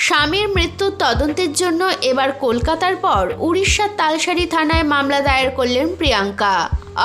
স্বামীর মৃত্যুর তদন্তের জন্য এবার কলকাতার পর উড়িষ্যার তালসারি থানায় মামলা দায়ের করলেন প্রিয়াঙ্কা।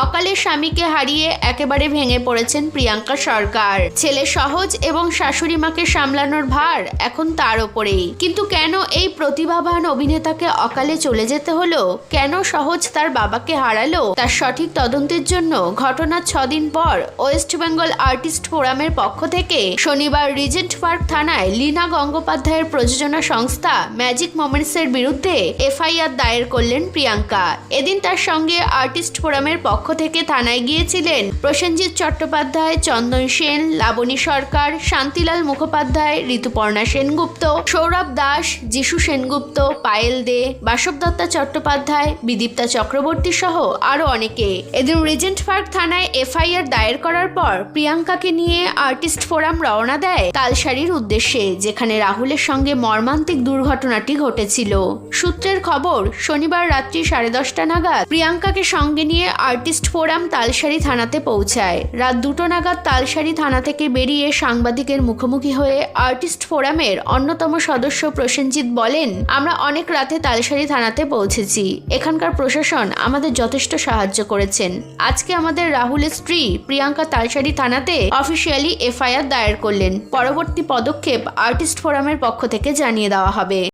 অকালে স্বামীকে হারিয়ে একেবারে ভেঙে পড়েছেন প্রিয়াঙ্কা সরকার। ছেলে সহজ এবং শাশুড়ি মাকে সামলানোর ভার এখন তার ওপরেই। কিন্তু কেন এই প্রতিভাবান অভিনেতাকে অকালে চলে যেতে হলো, কেন সহজ তার বাবাকে হারালো, তার সঠিক তদন্তের জন্য ঘটনার 6 দিন পর ওয়েস্ট বেঙ্গল আর্টিস্ট ফোরামের পক্ষ থেকে শনিবার রিজেন্ট পার্ক থানায় লীনা গঙ্গোপাধ্যায়ের প্রযোজনা সংস্থা ম্যাজিক মোমেন্টসের বিরুদ্ধে এফআইআর দায়ের করলেন প্রিয়াঙ্কা। এদিন তার সঙ্গে আর্টিস্ট ফোরামের পক্ষ থেকে থানায় গিয়েছিলেন প্রসেনজিৎ চট্টোপাধ্যায়, চন্দন সেন, লাবণী সরকার, শান্তিলাল মুখোপাধ্যায়, ঋতুপর্ণা সেনগুপ্ত, সৌরভ দাস, যিশু সেনগুপ্ত, পায়েল দে, বাসবদত্তা চট্টোপাধ্যায়, বিদীপ্তা চক্রবর্তী সহ আরো অনেকে। এদিন রিজেন্ট পার্ক থানায় এফআইআর দায়ের করার পর প্রিয়াঙ্কাকে নিয়ে আর্টিস্ট ফোরাম রওনা দেয় তালসারির উদ্দেশ্যে, যেখানে রাহুলের সঙ্গে মর্মান্তিক দুর্ঘটনাটি ঘটেছিল। সূত্রের খবর, শনিবার রাত্রি 10:30 নাগাদ প্রিয়াঙ্কাকে সঙ্গে নিয়ে আর্টিস্ট ফোরাম তালসারি থানাতে পৌঁছায়। রাত 2টো নাগাদ তালসারি থানা থেকে বেরিয়ে সাংবাদিকের মুখোমুখি হয়ে আর্টিস্ট ফোরামের অন্যতম সদস্য প্রসেনজিৎ বলেন, আমরা অনেক রাতে তালসারি থানাতে পৌঁছেছি। এখানকার প্রশাসন আমাদের যথেষ্ট সাহায্য করেছেন। আজকে আমাদের রাহুলের স্ত্রী প্রিয়াঙ্কা তালসারি থানাতে অফিসিয়ালি এফআইআর দায়ের করলেন। পরবর্তী পদক্ষেপ আর্টিস্ট ফোরামের পক্ষ থেকে জানিয়ে দেওয়া হবে।